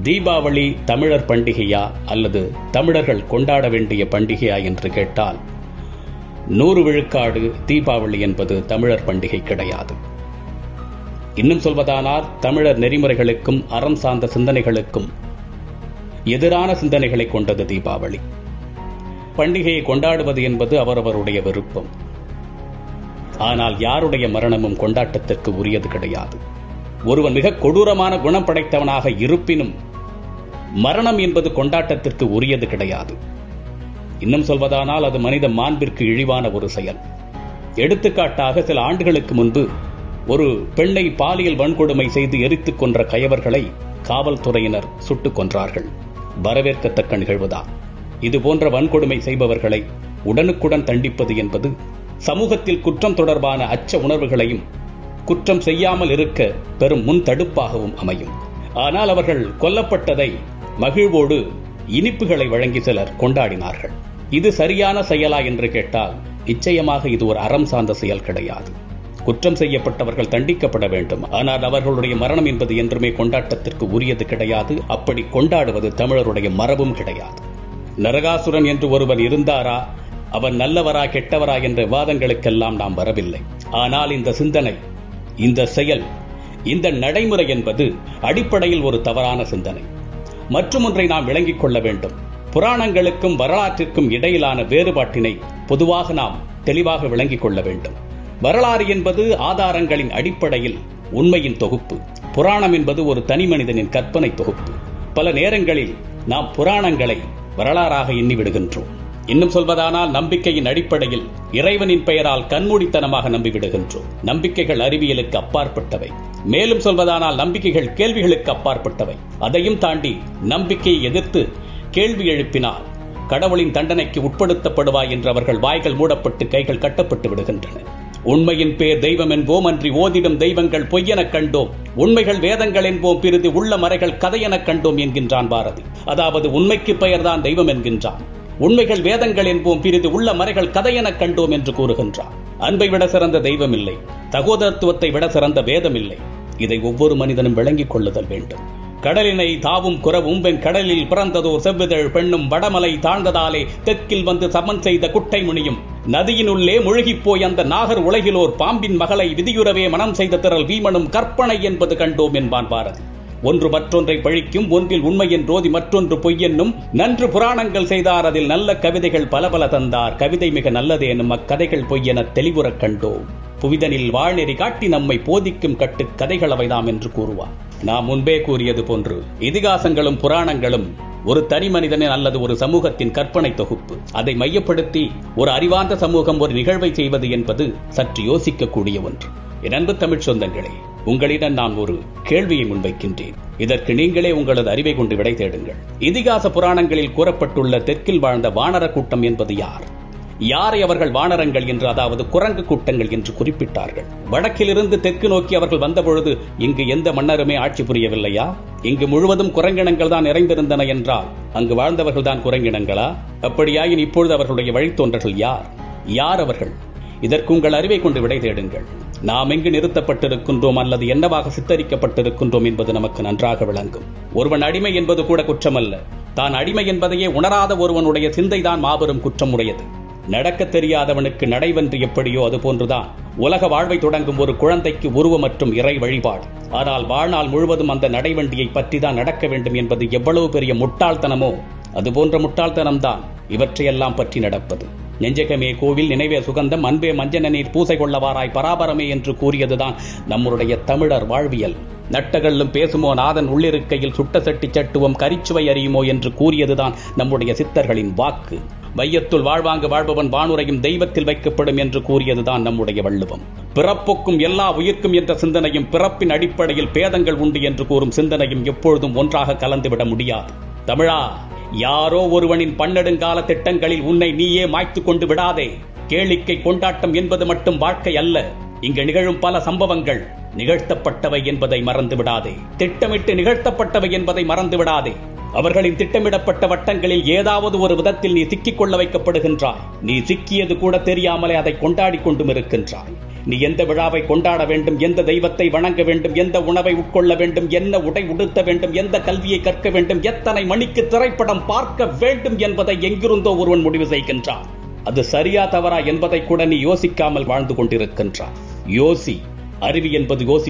தீபாவளி தமிழர் பண்டிகையா அல்லது தமிழர்கள் கொண்டாட வேண்டிய பண்டிகையா என்று கேட்டால் 100 விழுக்காடு தீபாவளி என்பது தமிழர் பண்டிகை கிடையாது. இன்னும் சொல்வதானால் தமிழர் நெறிமுறைகளுக்கும் அறம் சார்ந்த சிந்தனைகளுக்கும் எதிரான சிந்தனைகளை கொண்டது தீபாவளி. பண்டிகையை கொண்டாடுவது என்பது அவரவருடைய விருப்பம். ஆனால் யாருடைய மரணமும் கொண்டாட்டத்திற்கு உரியது கிடையாது. ஒருவன் மிக கொடூரமான குணம் படைத்தவனாக இருப்பினும் மரணம் என்பது கொண்டாட்டத்திற்கு உரியது கிடையாது. இன்னும் சொல்வதானால் அது மனித மாண்பிற்கு இழிவான ஒரு செயல். எடுத்துக்காட்டாக சில ஆண்டுகளுக்கு முன்பு ஒரு பெண்ணை பாலியல் வன்கொடுமை செய்து எரித்துக் கொன்ற கயவர்களை காவல்துறையினர் சுட்டுக் கொன்றார்கள். வரவேற்கத்தக்க நிகழ்வுதான். இதுபோன்ற வன்கொடுமை செய்பவர்களை உடனுக்குடன் தண்டிப்பது என்பது சமூகத்தில் குற்றம் தொடர்பான அச்ச உணர்வுகளையும் குற்றம் செய்யாமல் இருக்க பெரும் முன் தடுப்பாகவும் அமையும். ஆனால் அவர்கள் கொல்லப்பட்டதை மகிழ்வோடு இனிப்புகளை வழங்கி சிலர் கொண்டாடினார்கள். இது சரியான செயலா என்று கேட்டால் நிச்சயமாக இது ஒரு அறம் சார்ந்த செயல் கிடையாது. குற்றம் செய்யப்பட்டவர்கள் தண்டிக்கப்பட வேண்டும். ஆனால் அவர்களுடைய மரணம் என்பது என்றுமே கொண்டாட்டத்திற்கு உரியது கிடையாது. அப்படி கொண்டாடுவது தமிழருடைய மரபும் கிடையாது. நரகாசுரன் என்று ஒருவர் இருந்தாரா, அவன் நல்லவரா கெட்டவரா என்ற விவாதங்களுக்கெல்லாம் நாம் வரவில்லை. ஆனால் இந்த சிந்தனை, இந்த செயல், இந்த நடைமுறை என்பது அடிப்படையில் ஒரு தவறான சிந்தனை. மற்றும் ஒன்றை நாம் விளங்கிக் கொள்ள வேண்டும். புராணங்களுக்கும் வரலாற்றிற்கும் இடையிலான வேறுபாட்டினை பொதுவாக நாம் தெளிவாக விளங்கிக் கொள்ள வேண்டும். வரலாறு என்பது ஆதாரங்களின் அடிப்படையில் உண்மையின் தொகுப்பு. புராணம் என்பது ஒரு தனி மனிதனின் கற்பனை தொகுப்பு. பல நேரங்களில் நாம் புராணங்களை வரலாறாக எண்ணிவிடுகின்றோம். இன்னும் சொல்வதானால் நம்பிக்கையின் அடிப்படையில் இறைவனின் பெயரால் கண்மூடித்தனமாக நம்பிவிடுகின்றோம். நம்பிக்கைகள் அறிவியலுக்கு அப்பாற்பட்டவை. மேலும் சொல்வதானால் நம்பிக்கைகள் கேள்விகளுக்கு அப்பாற்பட்டவை. அதையும் தாண்டி நம்பிக்கையை எதிர்த்து கேள்வி எழுப்பினால் கடவுளின் தண்டனைக்கு உட்படுத்தப்படுவாய் என்று அவர்கள் வாய்கள் மூடப்பட்டு கைகள் கட்டப்பட்டு விடுகின்றன. உண்மையின் பேர் தெய்வம் என்போம், அன்றி ஓதிடும் தெய்வங்கள் பொய்யெனக் கண்டோம். உண்மைகள் வேதங்கள் என்போம், பிறிது உள்ள மறைகள் கதையெனக் கண்டோம் என்கின்றான் பாரதி. அதாவது உண்மைக்கு பெயர்தான் தெய்வம் என்கின்றான். உண்மைகள் வேதங்கள் என்போம், பிறிது உள்ள மறைகள் கதையெனக் கண்டோம் என்று கூறுகின்றார். அன்பை விட சிறந்த தெய்வம் இல்லை, சகோதரத்துவத்தை விட சிறந்த வேதம் இல்லை. இதை ஒவ்வொரு மனிதனும் விளங்கிக் கொள்ளுதல் வேண்டும். கடலினை தாவும் குறவும் வெண் கடலில் பிறந்ததோர் செவ்விதழ் பெண்ணும் வடமலை தாழ்ந்ததாலே தெற்கில் வந்து சமன் செய்த குட்டை முனியும் நதியினுள்ளே முழுகிப்போய் அந்த நாகர் உலகிலோர் பாம்பின் மகளை விதியுறவே மனம் செய்த திரள் வீமனும் கற்பனை என்பது கண்டோம் என்பான் பாரதி. ஒன்று மற்றொன்றை பழிக்கும், ஒன்றில் உண்மை என்றோதி மற்றொன்று பொய்யென்னும் நன்று புராணங்கள் செய்தார், அதில் நல்ல கவிதைகள் பல பல தந்தார். கவிதை மிக நல்லது எனும் அக்கதைகள் பொய்யென தெளிவுறக் கண்டோம். புவிதனில் வாழ்நெறி காட்டி நம்மை போதிக்கும் கட்டு கதைகள் அவைதாம் என்று கூறுவார். நாம் முன்பே கூறியது போன்று இதிகாசங்களும் புராணங்களும் ஒரு தனி மனிதனின் அல்லது ஒரு சமூகத்தின் கற்பனை தொகுப்பு. அதை மையப்படுத்தி ஒரு அறிவார்ந்த சமூகம் ஒரு நிகழ்வை செய்வது என்பது சற்று யோசிக்கக்கூடிய ஒன்று. என் அன்பு தமிழ் சொந்தங்களே, உங்களிடம் நான் ஒரு கேள்வியை முன்வைக்கின்றேன். இதற்கு நீங்களே உங்களது அறிவை கொண்டு விடை தேடுங்கள். இதிகாச புராணங்களில் கூறப்பட்டுள்ள தெற்கில் வாழ்ந்த வானர கூட்டம் என்பது யார்? யாரை அவர்கள் வானரங்கள் என்று, அதாவது குரங்கு கூட்டங்கள் என்று குறிப்பிட்டார்கள்? வடக்கிலிருந்து தெற்கு நோக்கி அவர்கள் வந்தபொழுது இங்கு எந்த மன்னருமே ஆட்சி புரியவில்லையா? இங்கு முழுவதும் குரங்கினங்கள் தான் நிறைந்திருந்தன என்றால் அங்கு வாழ்ந்தவர்கள் தான் குரங்கினங்களா? அப்படியாயின் இப்பொழுது அவர்களுடைய வழித்தோன்றர்கள் யார்? யார் அவர்கள்? இதற்கு உங்கள் அறிவை கொண்டு விடை தேடுங்கள். நாம் எங்கு நிறுத்தப்பட்டிருக்கின்றோம் அல்லது என்னவாக சித்தரிக்கப்பட்டிருக்கின்றோம் என்பது நமக்கு நன்றாக விளங்கும். ஒருவன் அடிமை என்பது கூட குற்றமல்ல. தான் அடிமை என்பதையே உணராத ஒருவனுடைய சிந்தைதான் மாபெரும் குற்றமுடையது. நடக்க தெரியாதவனுக்கு நடைவென்று எப்படியோ அதுபோன்றுதான் உலக வாழ்வை தொடங்கும் ஒரு குழந்தைக்கு உருவ மற்றும் இறை வழிபாடு. ஆனால் வாழ்நாள் முழுவதும் அந்த நடைவண்டியை பற்றி தான் நடக்க வேண்டும் என்பது எவ்வளவு பெரிய முட்டாள்தனமோ அதுபோன்ற முட்டாள்தனம்தான் இவற்றையெல்லாம் பற்றி நடப்பது. நெஞ்சகமே கோவில், நினைவே சுகந்தம், அன்பே மஞ்சன நீர், பூசை கொள்ளவாராய் பராபரமே என்று கூறியதுதான் நம்முடைய தமிழர் வாழ்வியல். நட்டகல்லும் பேசுமோ நாதன் உள்ளிருக்கையில் சுட்ட சட்டி சட்டுவம் கரிச்சுவை அறியுமோ என்று கூறியதுதான் நம்முடைய சித்தர்களின் வாக்கு. வையத்துள் வாழ்வாங்கு வாழ்பவன் வானுரையும் தெய்வத்தில் வைக்கப்படும் என்று கூறியதுதான் நம்முடைய வள்ளுவம். பிறப்புக்கும் எல்லா உயிர்க்கும் என்ற சிந்தனையும் பிறப்பின் அடிப்படையில் பேதங்கள் உண்டு என்று கூறும் சிந்தனையும் எப்பொழுதும் ஒன்றாக கலந்துவிட முடியாது. தமிழா, யாரோ ஒருவனின் பன்னெடுங்கால திட்டங்களில் உன்னை நீயே மாய்த்து கொண்டு விடாதே. கேளிக்கை கொண்டாட்டம் என்பது மட்டும் வாழ்க்கை அல்ல. இங்கு நிகழும் பல சம்பவங்கள் நிகழ்த்தப்பட்டவை என்பதை மறந்து விடாதே. திட்டமிட்டு நிகழ்த்தப்பட்டவை என்பதை மறந்து விடாதே. அவர்களின் திட்டமிடப்பட்ட வட்டங்களில் ஏதாவது ஒரு விதத்தில் நீ சிக்கிக் கொள்ள வைக்கப்படுகின்றாய். நீ சிக்கியது கூட தெரியாமலே அதை கொண்டாடி கொண்டும் இருக்கின்றாய். நீ எந்த விழாவை கொண்டாட வேண்டும், எந்த தெய்வத்தை வணங்க வேண்டும், எந்த உணவை உட்கொள்ள வேண்டும், என்ன உடை உடுத்த வேண்டும், எந்த கல்வியை கற்க வேண்டும், எத்தனை மணிக்கு திரைப்படம் பார்க்க வேண்டும் என்பதை எங்கிருந்தோ ஒருவன் முடிவு செய்கின்றான். அது சரியா தவறா என்பதை கூட நீ யோசிக்காமல் வாழ்ந்து கொண்டிருக்கின்றான். யோசி. அறிவு என்பது யோசி